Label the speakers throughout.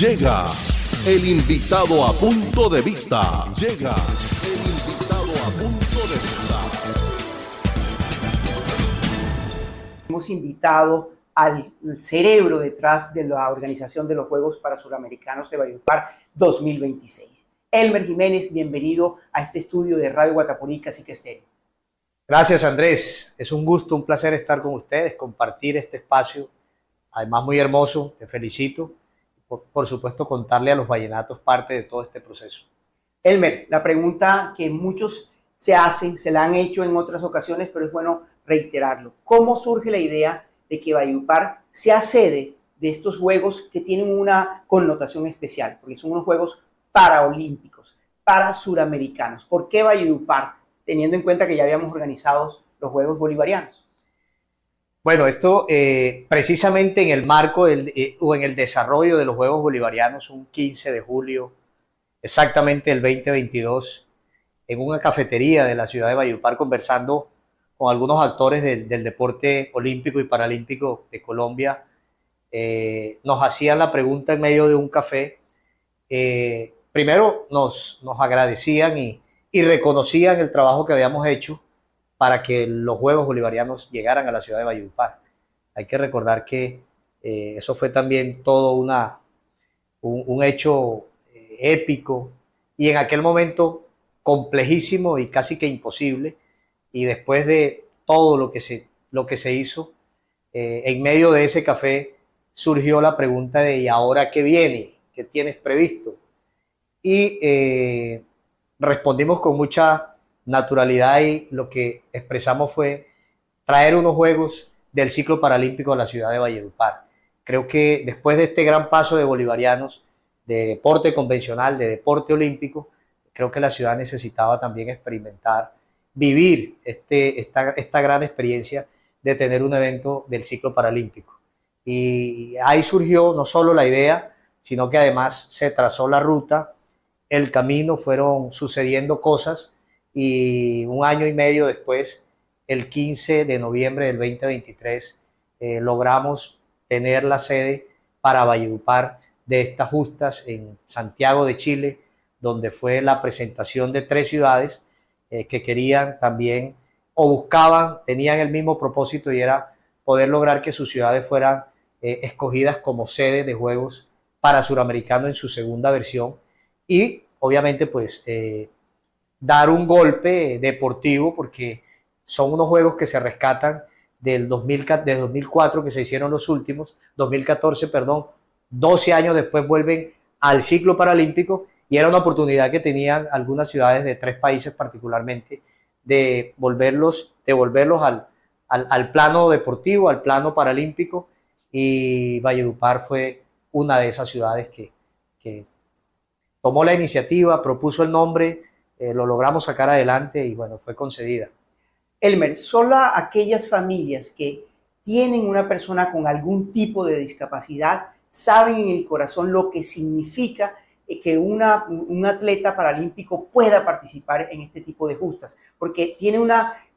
Speaker 1: Llega el invitado a punto de vista. Llega el invitado a punto de vista.
Speaker 2: Hemos invitado al cerebro detrás de la organización de los Juegos para Suramericanos de Valledupar 2026. Elmer Jiménez, bienvenido a este estudio de Radio Guatapurí Cacique Estéreo.
Speaker 3: Gracias, Andrés. Es un gusto, un placer estar con ustedes, compartir este espacio, además muy hermoso. Te felicito. Por supuesto, contarle a los vallenatos parte de todo este proceso.
Speaker 2: Elmer, la pregunta que muchos se hacen, se la han hecho en otras ocasiones, pero es bueno reiterarlo. ¿Cómo surge la idea de que Valledupar sea sede de estos Juegos que tienen una connotación especial? Porque son unos Juegos paraolímpicos, para suramericanos. ¿Por qué Valledupar, teniendo en cuenta que ya habíamos organizado los Juegos Bolivarianos?
Speaker 3: Bueno, esto precisamente en el marco o en el desarrollo de los Juegos Bolivarianos, un 15 de julio, exactamente el 2022, en una cafetería de la ciudad de Valledupar, conversando con algunos actores del deporte olímpico y paralímpico de Colombia, nos hacían la pregunta en medio de un café. Primero nos agradecían y reconocían el trabajo que habíamos hecho para que los Juegos Bolivarianos llegaran a la ciudad de Valledupar. Hay que recordar que eso fue también todo un hecho épico y en aquel momento complejísimo y casi que imposible. Y después de todo lo que se hizo, en medio de ese café surgió la pregunta de ¿y ahora qué viene? ¿Qué tienes previsto? Y respondimos con mucha naturalidad y lo que expresamos fue traer unos Juegos del ciclo paralímpico a la ciudad de Valledupar. Creo que después de este gran paso de bolivarianos, de deporte convencional, de deporte olímpico, creo que la ciudad necesitaba también experimentar, vivir esta gran experiencia de tener un evento del ciclo paralímpico. Y ahí surgió no solo la idea, sino que además se trazó la ruta, el camino, fueron sucediendo cosas. Y un año y medio después, el 15 de noviembre del 2023, logramos tener la sede para Valledupar de estas justas en Santiago de Chile, donde fue la presentación de 3 ciudades que querían también o buscaban, tenían el mismo propósito y era poder lograr que sus ciudades fueran escogidas como sede de Juegos para Suramericanos en su segunda versión y obviamente pues dar un golpe deportivo porque son unos Juegos que se rescatan de 2004 que se hicieron los últimos, 2014, perdón, 12 años después vuelven al ciclo paralímpico y era una oportunidad que tenían algunas ciudades de 3 países particularmente de devolverlos al plano deportivo, al plano paralímpico y Valledupar fue una de esas ciudades que tomó la iniciativa, propuso el nombre, lo logramos sacar adelante y bueno, fue concedida.
Speaker 2: Elmer, solo aquellas familias que tienen una persona con algún tipo de discapacidad saben en el corazón lo que significa que un atleta paralímpico pueda participar en este tipo de justas, porque tiene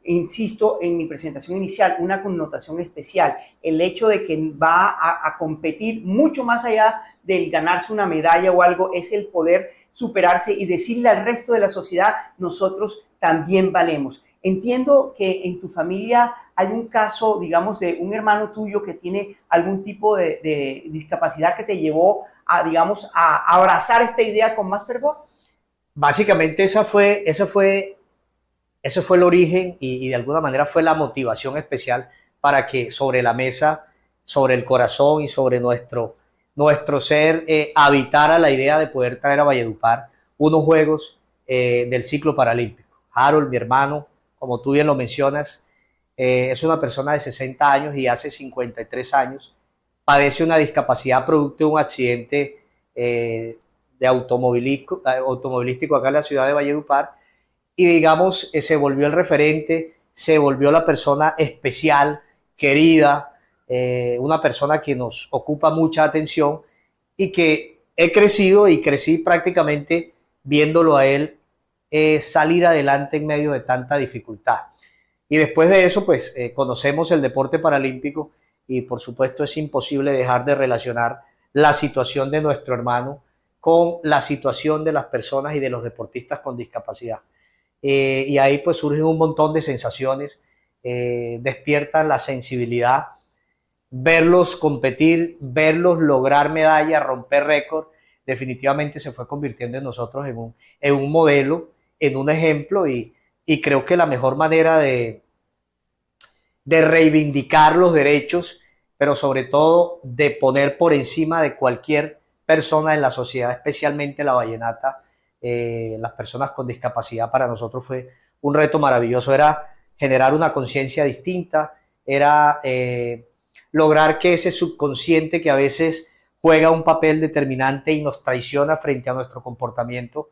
Speaker 2: insisto en mi presentación inicial, una connotación especial. El hecho de que va a competir mucho más allá del ganarse una medalla o algo, es el poder superarse y decirle al resto de la sociedad, nosotros también valemos. Entiendo que en tu familia hay un caso, digamos, de un hermano tuyo que tiene algún tipo de discapacidad que te llevó a abrazar esta idea con más fervor.
Speaker 3: Básicamente ese fue el origen y de alguna manera fue la motivación especial para que sobre la mesa, sobre el corazón y sobre nuestro ser habitara la idea de poder traer a Valledupar unos Juegos del ciclo paralímpico. Harold, mi hermano, como tú bien lo mencionas, es una persona de 60 años y hace 53 años padece una discapacidad producto de un accidente de automovilístico acá en la ciudad de Valledupar y digamos se volvió el referente, se volvió la persona especial, querida, una persona que nos ocupa mucha atención y que he crecido y crecí prácticamente viéndolo a él salir adelante en medio de tanta dificultad. Y después de eso, pues conocemos el deporte paralímpico y por supuesto es imposible dejar de relacionar la situación de nuestro hermano con la situación de las personas y de los deportistas con discapacidad. Y ahí pues surgen un montón de sensaciones, despiertan la sensibilidad, verlos competir, verlos lograr medallas, romper récord, definitivamente se fue convirtiendo en nosotros en un modelo, en un ejemplo, y creo que la mejor manera de reivindicar los derechos, pero sobre todo de poner por encima de cualquier persona en la sociedad, especialmente la vallenata, las personas con discapacidad, para nosotros fue un reto maravilloso. Era generar una conciencia distinta, era lograr que ese subconsciente que a veces juega un papel determinante y nos traiciona frente a nuestro comportamiento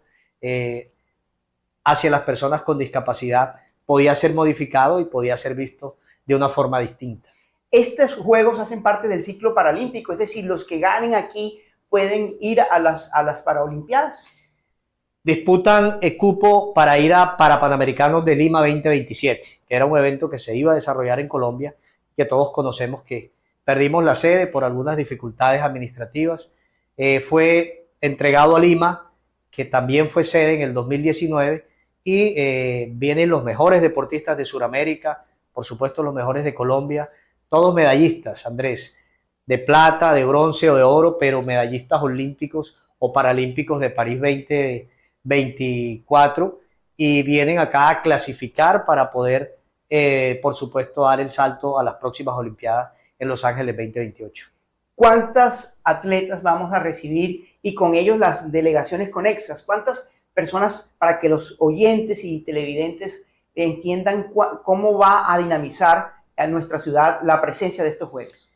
Speaker 3: hacia las personas con discapacidad podía ser modificado y podía ser visto de una forma distinta.
Speaker 2: Estos juegos hacen parte del ciclo paralímpico, es decir, los que ganen aquí pueden ir a las Paralimpiadas.
Speaker 3: Disputan el cupo para ir a Parapanamericanos de Lima 2027, que era un evento que se iba a desarrollar en Colombia, que todos conocemos que perdimos la sede por algunas dificultades administrativas. Fue entregado a Lima, que también fue sede en el 2019, y vienen los mejores deportistas de Sudamérica, por supuesto los mejores de Colombia, todos medallistas, Andrés, de plata, de bronce o de oro, pero medallistas olímpicos o paralímpicos de París 2024, y vienen acá a clasificar para poder, por supuesto, dar el salto a las próximas Olimpiadas en Los Ángeles 2028.
Speaker 2: ¿Cuántas atletas vamos a recibir y con ellos las delegaciones conexas? ¿Cuántas personas, para que los oyentes y televidentes entiendan cómo va a dinamizar a nuestra ciudad la presencia de estos Juegos?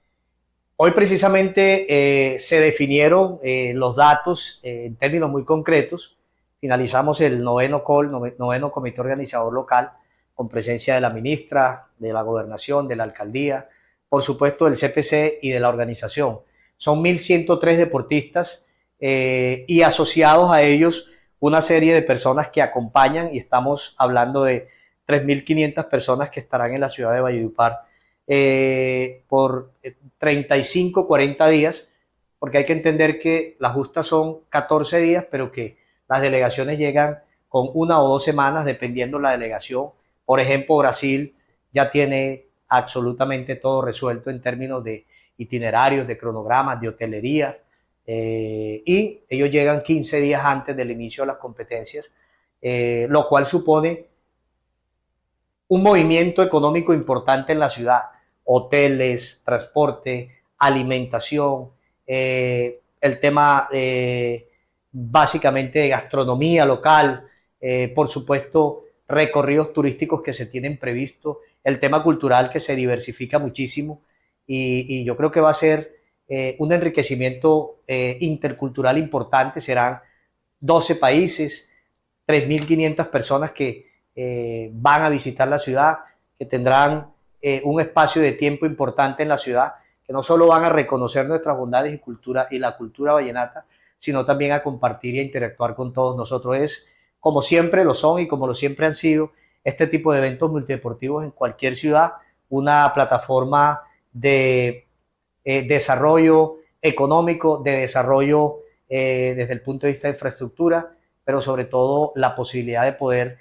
Speaker 3: Hoy precisamente se definieron los datos en términos muy concretos. Finalizamos el noveno comité organizador local, con presencia de la ministra, de la gobernación, de la alcaldía, por supuesto del CPC y de la organización. Son 1.103 deportistas y asociados a ellos una serie de personas que acompañan, y estamos hablando de 3.500 personas que estarán en la ciudad de Valledupar por 35, 40 días, porque hay que entender que las justas son 14 días, pero que las delegaciones llegan con 1 o 2 semanas, dependiendo la delegación. Por ejemplo, Brasil ya tiene absolutamente todo resuelto en términos de itinerarios, de cronogramas, de hotelería, y ellos llegan 15 días antes del inicio de las competencias, lo cual supone un movimiento económico importante en la ciudad: hoteles, transporte, alimentación, el tema básicamente de gastronomía local, por supuesto recorridos turísticos que se tienen previsto, el tema cultural que se diversifica muchísimo, y yo creo que va a ser un enriquecimiento intercultural importante. Serán 12 países, 3.500 personas que van a visitar la ciudad, que tendrán un espacio de tiempo importante en la ciudad, que no solo van a reconocer nuestras bondades y la cultura vallenata, sino también a compartir y a interactuar con todos nosotros. Es, como siempre lo son y como lo siempre han sido, este tipo de eventos multideportivos en cualquier ciudad, una plataforma de desarrollo económico, de desarrollo desde el punto de vista de infraestructura, pero sobre todo la posibilidad de poder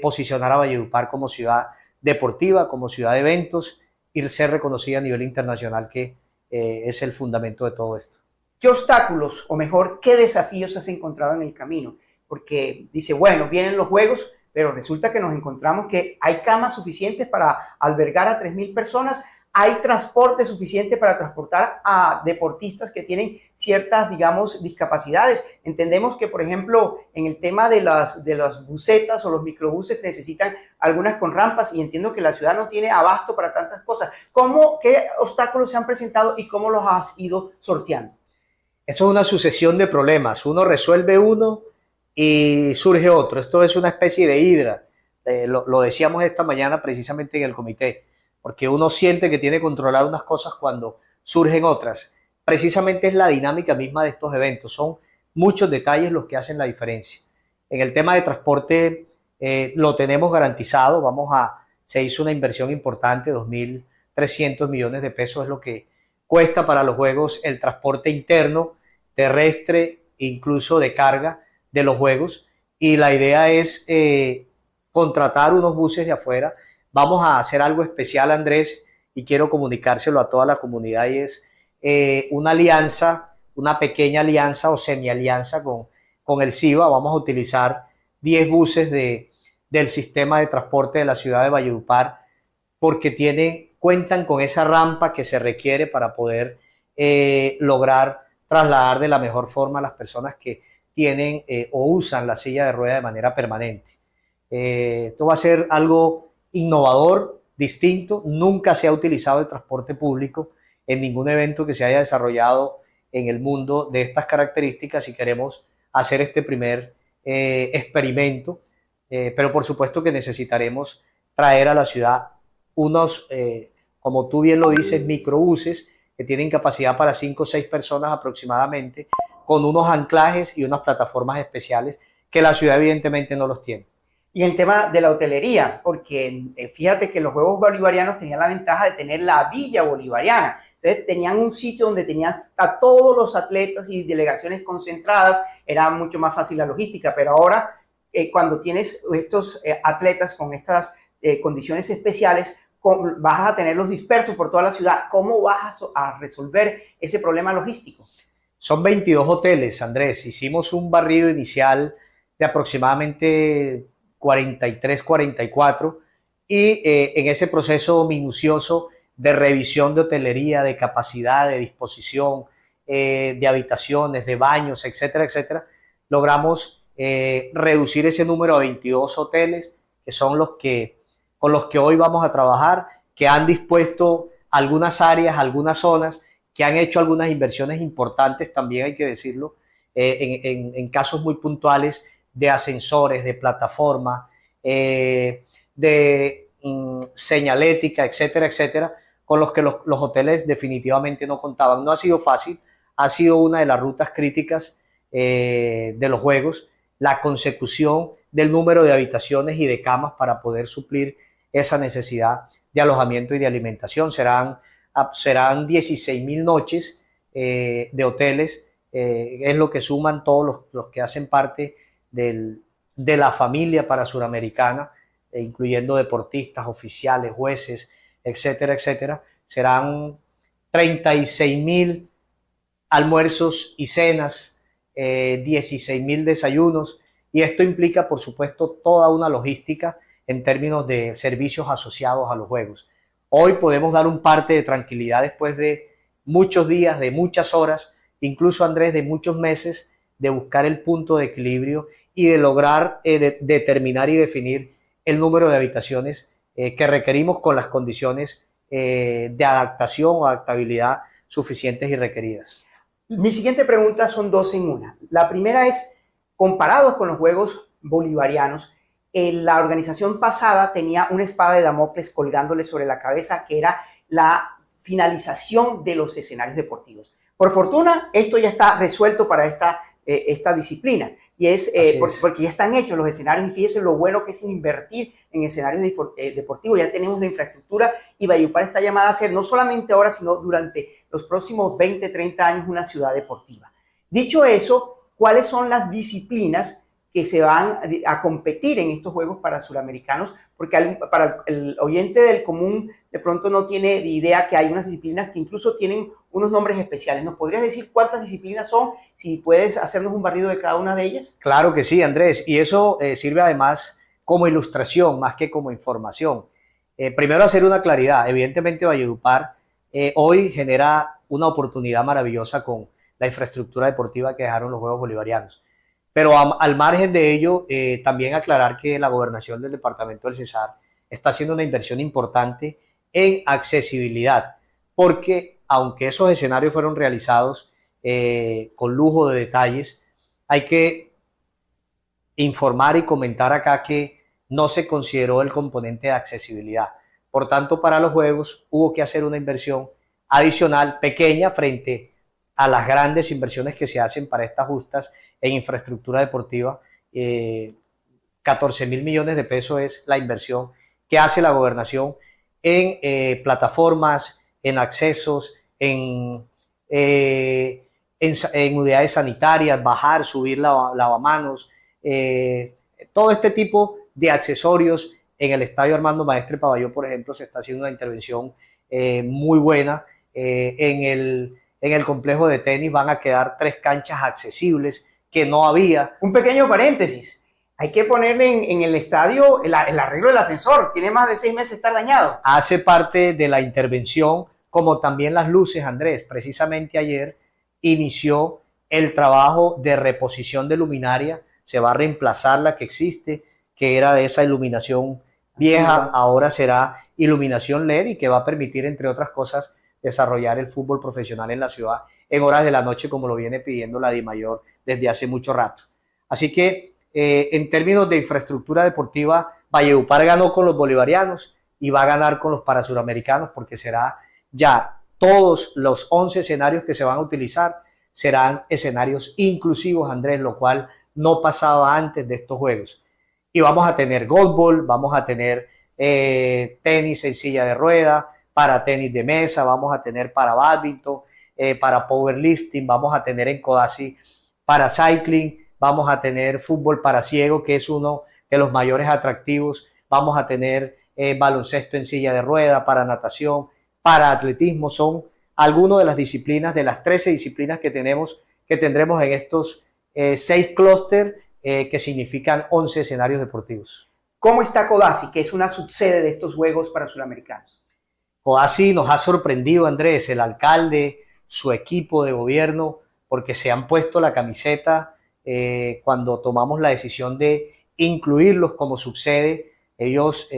Speaker 3: posicionar a Valledupar como ciudad deportiva, como ciudad de eventos, y ser reconocida a nivel internacional, que es el fundamento de todo esto.
Speaker 2: ¿Qué obstáculos, o mejor, qué desafíos has encontrado en el camino? Porque dice, bueno, vienen los Juegos, pero resulta que nos encontramos que hay camas suficientes para albergar a 3.000 personas, hay transporte suficiente para transportar a deportistas que tienen ciertas, digamos, discapacidades. Entendemos que, por ejemplo, en el tema de las busetas o los microbuses necesitan algunas con rampas, y entiendo que la ciudad no tiene abasto para tantas cosas. ¿Qué obstáculos se han presentado y cómo los has ido sorteando?
Speaker 3: Eso es una sucesión de problemas. Uno resuelve uno y surge otro. Esto es una especie de hidra. Lo decíamos esta mañana precisamente en el comité, porque uno siente que tiene que controlar unas cosas cuando surgen otras. Precisamente es la dinámica misma de estos eventos. Son muchos detalles los que hacen la diferencia. En el tema de transporte lo tenemos garantizado. Se hizo una inversión importante, 2.300 millones de pesos es lo que cuesta para los juegos el transporte interno, terrestre, incluso de carga de los juegos, y la idea es contratar unos buses de afuera. Vamos a hacer algo especial, Andrés, y quiero comunicárselo a toda la comunidad, y es una alianza, una pequeña alianza o semi-alianza con el CIBA. Vamos a utilizar 10 buses del sistema de transporte de la ciudad de Valledupar, porque cuentan con esa rampa que se requiere para poder lograr trasladar de la mejor forma a las personas que tienen o usan la silla de rueda de manera permanente. Esto va a ser algo innovador, distinto. Nunca se ha utilizado el transporte público en ningún evento que se haya desarrollado en el mundo de estas características, y queremos hacer este primer experimento, pero por supuesto que necesitaremos traer a la ciudad unos, como tú bien lo dices, microbuses que tienen capacidad para 5 o 6 personas aproximadamente, con unos anclajes y unas plataformas especiales que la ciudad evidentemente no los tiene.
Speaker 2: Y el tema de la hotelería, porque fíjate que los Juegos Bolivarianos tenían la ventaja de tener la Villa Bolivariana. Entonces tenían un sitio donde tenían a todos los atletas y delegaciones concentradas, era mucho más fácil la logística, pero ahora cuando tienes estos atletas con estas condiciones especiales, vas a tenerlos dispersos por toda la ciudad. ¿Cómo vas a resolver ese problema logístico?
Speaker 3: Son 22 hoteles, Andrés. Hicimos un barrido inicial de aproximadamente 43, 44, y en ese proceso minucioso de revisión de hotelería, de capacidad, de disposición, de habitaciones, de baños, etcétera, etcétera, logramos reducir ese número a 22 hoteles, que son con los que hoy vamos a trabajar, que han dispuesto algunas áreas, algunas zonas, que han hecho algunas inversiones importantes, también hay que decirlo, en casos muy puntuales, de ascensores, de plataforma, de señalética, etcétera, etcétera, con los que los hoteles definitivamente no contaban. No ha sido fácil, ha sido una de las rutas críticas de los Juegos, la consecución del número de habitaciones y de camas para poder suplir esa necesidad de alojamiento y de alimentación. Serán 16.000 noches de hoteles, es lo que suman todos los que hacen parte de la familia para Suramericana, incluyendo deportistas, oficiales, jueces, etcétera, etcétera. Serán 36.000 almuerzos y cenas, 16.000 desayunos, y esto implica, por supuesto, toda una logística en términos de servicios asociados a los Juegos. Hoy podemos dar un parte de tranquilidad después de muchos días, de muchas horas, incluso, Andrés, de muchos meses, de buscar el punto de equilibrio y de lograr determinar y definir el número de habitaciones que requerimos con las condiciones de adaptación o adaptabilidad suficientes y requeridas.
Speaker 2: Mi siguiente pregunta son dos en una. La primera es, comparados con los Juegos Bolivarianos, la organización pasada tenía una espada de Damocles colgándole sobre la cabeza, que era la finalización de los escenarios deportivos. Por fortuna, esto ya está resuelto para esta disciplina, y porque ya están hechos los escenarios, y fíjense lo bueno que es invertir en escenarios deportivos. Ya tenemos la infraestructura, y Valledupar está llamada a ser, no solamente ahora, sino durante los próximos 20, 30 años, una ciudad deportiva. Dicho eso, ¿cuáles son las disciplinas que se van a competir en estos Juegos para Suramericanos? Porque para el oyente del común de pronto no tiene idea que hay unas disciplinas que incluso tienen unos nombres especiales. ¿Nos podrías decir cuántas disciplinas son? Si puedes hacernos un barrido de cada una de ellas.
Speaker 3: Claro que sí, Andrés, y eso sirve además como ilustración más que como información. Primero, hacer una claridad. Evidentemente, Valledupar hoy genera una oportunidad maravillosa con la infraestructura deportiva que dejaron los Juegos Bolivarianos. Pero al margen de ello, también aclarar que la gobernación del departamento del Cesar está haciendo una inversión importante en accesibilidad, porque aunque esos escenarios fueron realizados con lujo de detalles, hay que informar y comentar acá que no se consideró el componente de accesibilidad. Por tanto, para los Juegos hubo que hacer una inversión adicional, pequeña, frente a las grandes inversiones que se hacen para estas justas en infraestructura deportiva. 14.000 millones de pesos es la inversión que hace la gobernación en plataformas, en accesos, en unidades sanitarias, bajar, subir lavamanos, todo este tipo de accesorios. En el Estadio Armando Maestre Pavalló, por ejemplo, se está haciendo una intervención muy buena. En el complejo de tenis van a quedar 3 canchas accesibles que no había.
Speaker 2: Un pequeño paréntesis. Hay que ponerle en el estadio el arreglo del ascensor. Tiene más de 6 meses de estar dañado.
Speaker 3: Hace parte de la intervención, como también las luces, Andrés. Precisamente ayer inició el trabajo de reposición de luminaria. Se va a reemplazar la que existe, que era de esa iluminación vieja, ahora será iluminación LED y que va a permitir, entre otras cosas, desarrollar el fútbol profesional en la ciudad en horas de la noche, como lo viene pidiendo la DIMAYOR desde hace mucho rato. Así que, en términos de infraestructura deportiva, Valledupar ganó con los bolivarianos y va a ganar con los parasuramericanos, porque será ya todos los 11 escenarios que se van a utilizar serán escenarios inclusivos, Andrés, lo cual no pasaba antes de estos juegos. Y vamos a tener goalball, vamos a tener tenis en silla de rueda, para tenis de mesa, vamos a tener para badminton, para powerlifting, vamos a tener en Codazzi para cycling, vamos a tener fútbol para ciego, que es uno de los mayores atractivos, vamos a tener baloncesto en silla de rueda, para natación, para atletismo. Son algunas de las disciplinas, de las 13 disciplinas que tendremos en estos 6 clústeres, que significan 11 escenarios deportivos.
Speaker 2: ¿Cómo está Codazzi, que es una subsede de estos Juegos Parasuramericanos?
Speaker 3: Codazzi nos ha sorprendido, Andrés, el alcalde, su equipo de gobierno, porque se han puesto la camiseta cuando tomamos la decisión de incluirlos como subsede. Ellos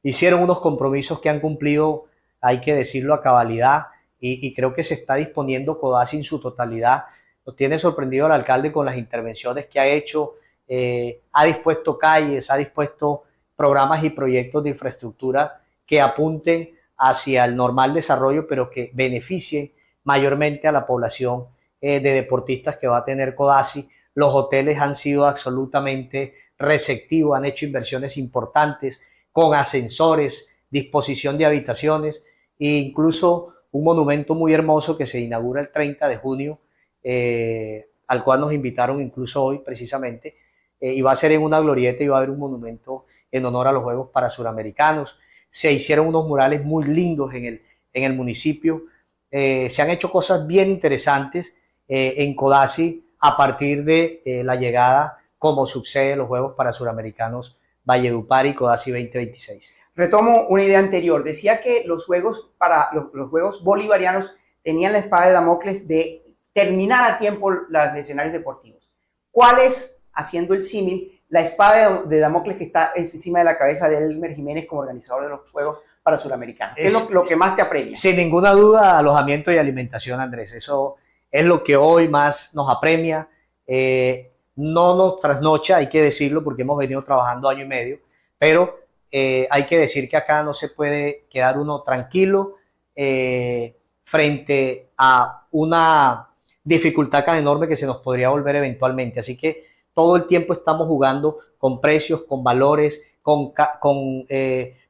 Speaker 3: hicieron unos compromisos que han cumplido, hay que decirlo, a cabalidad, y creo que se está disponiendo Codazzi en su totalidad. Nos tiene sorprendido el alcalde con las intervenciones que ha hecho, ha dispuesto calles, ha dispuesto programas y proyectos de infraestructura que apunten hacia el normal desarrollo, pero que beneficien mayormente a la población de deportistas que va a tener Codazzi. Los hoteles han sido absolutamente receptivos, han hecho inversiones importantes con ascensores, disposición de habitaciones e incluso un monumento muy hermoso que se inaugura el 30 de junio, al cual nos invitaron incluso hoy precisamente, y va a ser en una glorieta y va a haber un monumento en honor a los Juegos Parasuramericanos. Se hicieron unos murales muy lindos en el municipio. Se han hecho cosas bien interesantes en Codazzi a partir de la llegada como subsede de los Juegos Parasuramericanos Valledupar y Codazzi 2026.
Speaker 2: Retomo una idea anterior. Decía que los Juegos Bolivarianos tenían la espada de Damocles de terminar a tiempo los escenarios deportivos. ¿Cuál es, haciendo el símil, la espada de Damocles que está encima de la cabeza de Elmer Jiménez como organizador de los Juegos Parasuramericanos? ¿Qué es lo que más te apremia?
Speaker 3: Sin ninguna duda, alojamiento y alimentación, Andrés. Eso es lo que hoy más nos apremia. No nos trasnocha, hay que decirlo, porque hemos venido trabajando año y medio, pero hay que decir que acá no se puede quedar uno tranquilo frente a una dificultad tan enorme que se nos podría volver eventualmente. Así que todo el tiempo estamos jugando con precios, con valores, con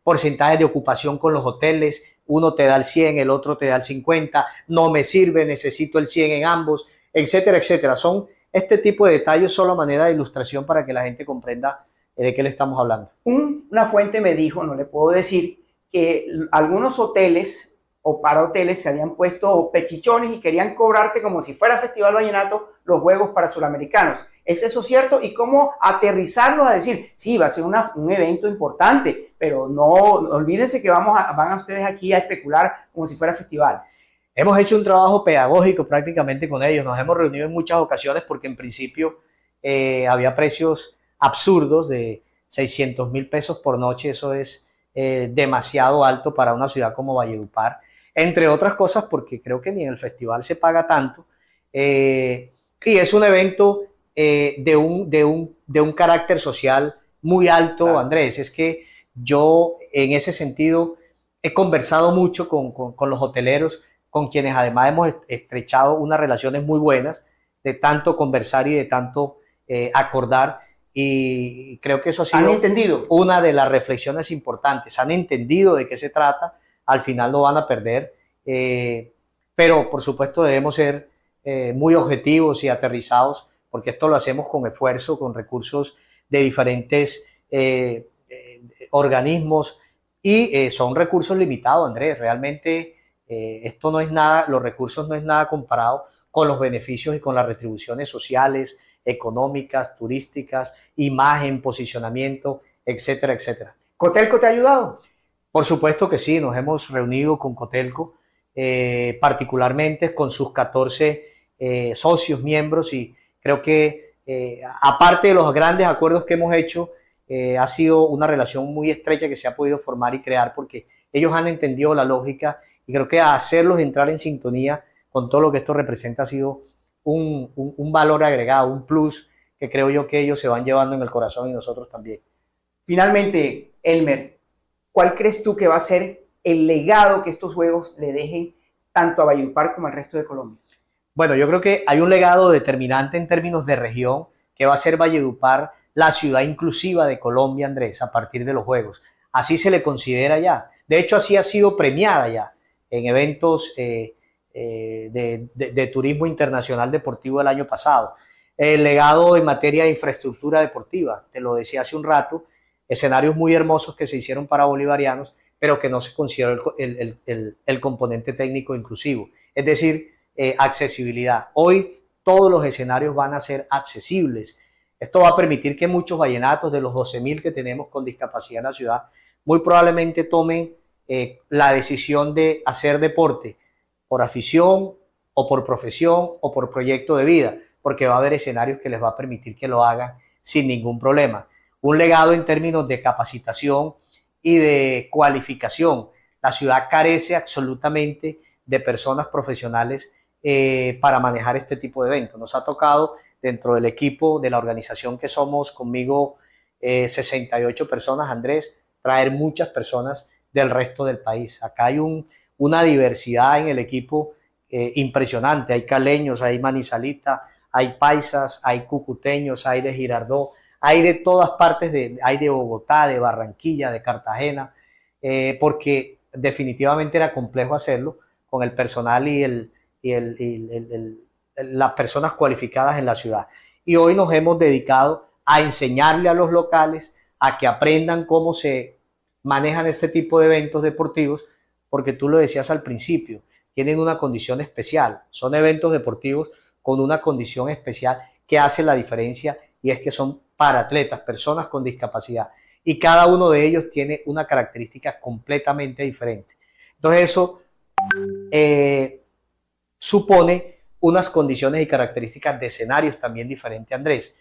Speaker 3: porcentajes de ocupación con los hoteles. Uno te da el 100, el otro te da el 50, no me sirve, necesito el 100 en ambos, etcétera, etcétera. Son este tipo de detalles solo a manera de ilustración para que la gente comprenda de qué le estamos hablando.
Speaker 2: Una fuente me dijo, no le puedo decir, que algunos hoteles o para hoteles se habían puesto pechichones y querían cobrarte como si fuera Festival Vallenato los Juegos Parasuramericanos. ¿Es eso cierto? ¿Y cómo aterrizarlo a decir, sí, va a ser un evento importante, pero no olvídense que van a ustedes aquí a especular como si fuera festival?
Speaker 3: Hemos hecho un trabajo pedagógico prácticamente con ellos. Nos hemos reunido en muchas ocasiones porque en principio había precios absurdos de 600,000 pesos por noche. Eso es demasiado alto para una ciudad como Valledupar. Entre otras cosas porque creo que ni en el festival se paga tanto. Y es un evento de un carácter social muy alto, claro. Andrés, es que yo en ese sentido he conversado mucho con los hoteleros, con quienes además hemos estrechado unas relaciones muy buenas, de tanto conversar y de tanto acordar, y creo que eso ha sido una de las reflexiones importantes. Han entendido de qué se trata, al final no van a perder, pero por supuesto debemos ser muy objetivos y aterrizados, porque esto lo hacemos con esfuerzo, con recursos de diferentes organismos y son recursos limitados, Andrés. Realmente esto no es nada, los recursos no es nada comparado con los beneficios y con las retribuciones sociales, económicas, turísticas, imagen, posicionamiento, etcétera, etcétera.
Speaker 2: ¿Cotelco te ha ayudado?
Speaker 3: Por supuesto que sí, nos hemos reunido con Cotelco, particularmente con sus 14 socios, miembros, y creo que aparte de los grandes acuerdos que hemos hecho, ha sido una relación muy estrecha que se ha podido formar y crear porque ellos han entendido la lógica y creo que hacerlos entrar en sintonía con todo lo que esto representa ha sido un valor agregado, un plus que creo yo que ellos se van llevando en el corazón y nosotros también.
Speaker 2: Finalmente, Elmer, ¿cuál crees tú que va a ser el legado que estos Juegos le dejen tanto a Valledupar como al resto de Colombia?
Speaker 3: Bueno, yo creo que hay un legado determinante en términos de región que va a ser Valledupar la ciudad inclusiva de Colombia, Andrés, a partir de los Juegos. Así se le considera ya. De hecho, así ha sido premiada ya en eventos de turismo internacional deportivo el año pasado. El legado en materia de infraestructura deportiva, te lo decía hace un rato, escenarios muy hermosos que se hicieron para bolivarianos, pero que no se consideró el componente técnico inclusivo. Es decir, accesibilidad. Hoy todos los escenarios van a ser accesibles. Esto va a permitir que muchos vallenatos de los 12.000 que tenemos con discapacidad en la ciudad muy probablemente tomen la decisión de hacer deporte por afición o por profesión o por proyecto de vida, porque va a haber escenarios que les va a permitir que lo hagan sin ningún problema. Un legado en términos de capacitación y de cualificación. La ciudad carece absolutamente de personas profesionales para manejar este tipo de eventos. Nos ha tocado dentro del equipo de la organización que somos, conmigo 68 personas, Andrés, traer muchas personas del resto del país. Acá hay una diversidad en el equipo impresionante. Hay caleños, hay manizalitas, hay paisas, hay cucuteños, hay de Girardot, hay de todas partes, hay de Bogotá, de Barranquilla, de Cartagena, porque definitivamente era complejo hacerlo con el personal y las personas cualificadas en la ciudad. Y hoy nos hemos dedicado a enseñarle a los locales a que aprendan cómo se manejan este tipo de eventos deportivos, porque tú lo decías al principio, tienen una condición especial, son eventos deportivos con una condición especial que hace la diferencia y es que son para atletas, personas con discapacidad y cada uno de ellos tiene una característica completamente diferente. Entonces eso supone unas condiciones y características de escenarios también diferentes, Andrés.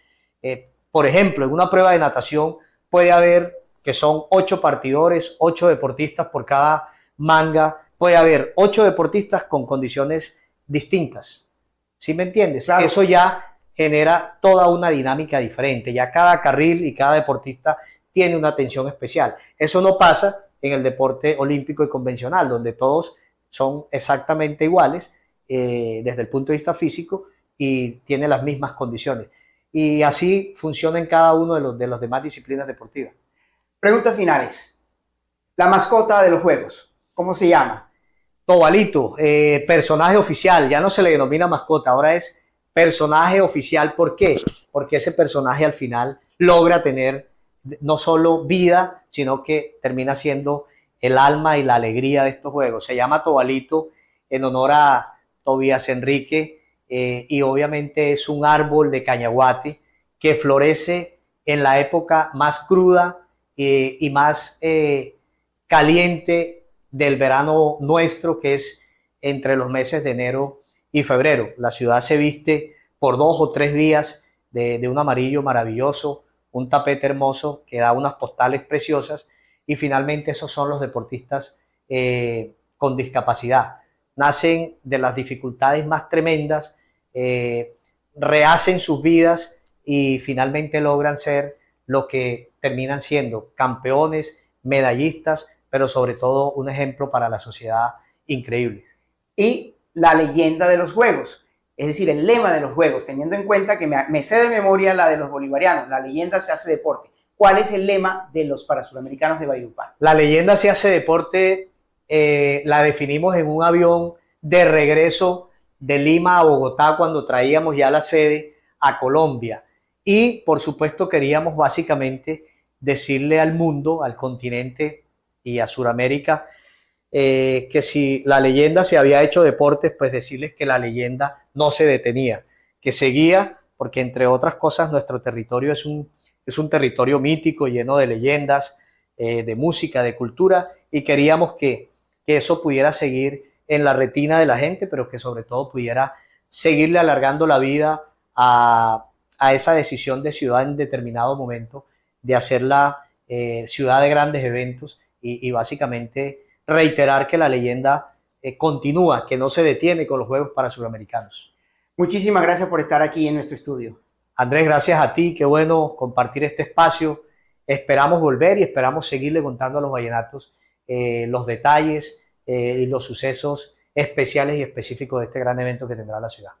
Speaker 3: Por ejemplo, en una prueba de natación puede haber que son 8 partidores, 8 deportistas por cada manga, puede haber 8 deportistas con condiciones distintas. ¿Sí me entiendes? Claro. Eso ya genera toda una dinámica diferente. Ya cada carril y cada deportista tiene una atención especial. Eso no pasa en el deporte olímpico y convencional, donde todos son exactamente iguales desde el punto de vista físico y tienen las mismas condiciones. Y así funciona en cada uno de los demás disciplinas deportivas.
Speaker 2: Preguntas finales. La mascota de los Juegos, ¿cómo se llama?
Speaker 3: Tobalito, personaje oficial, ya no se le denomina mascota, ahora es personaje oficial. ¿Por qué? Porque ese personaje al final logra tener no solo vida, sino que termina siendo el alma y la alegría de estos Juegos. Se llama Tobalito en honor a Tobías Enrique y obviamente es un árbol de cañaguate que florece en la época más cruda y más caliente del verano nuestro, que es entre los meses de enero y febrero. La ciudad se viste por 2 o 3 días de un amarillo maravilloso, un tapete hermoso que da unas postales preciosas y finalmente esos son los deportistas con discapacidad. Nacen de las dificultades más tremendas, rehacen sus vidas y finalmente logran ser lo que terminan siendo campeones, medallistas, pero sobre todo un ejemplo para la sociedad increíble.
Speaker 2: Y la leyenda de los Juegos, es decir, el lema de los Juegos, teniendo en cuenta que me sé de memoria la de los bolivarianos, la leyenda se hace deporte. ¿Cuál es el lema de los Parasuramericanos de Valledupar?
Speaker 3: La leyenda se hace deporte la definimos en un avión de regreso de Lima a Bogotá cuando traíamos ya la sede a Colombia. Y por supuesto queríamos básicamente decirle al mundo, al continente y a Sudamérica, que si la leyenda se había hecho deportes, pues decirles que la leyenda no se detenía, que seguía, porque entre otras cosas nuestro territorio es un territorio mítico, lleno de leyendas, de música, de cultura, y queríamos que eso pudiera seguir en la retina de la gente, pero que sobre todo pudiera seguirle alargando la vida a esa decisión de ciudad en determinado momento, de hacerla ciudad de grandes eventos y básicamente reiterar que la leyenda continúa, que no se detiene con los Juegos para Suramericanos.
Speaker 2: Muchísimas gracias por estar aquí en nuestro estudio.
Speaker 3: Andrés, gracias a ti, qué bueno compartir este espacio. Esperamos volver y esperamos seguirle contando a los vallenatos los detalles y los sucesos especiales y específicos de este gran evento que tendrá la ciudad.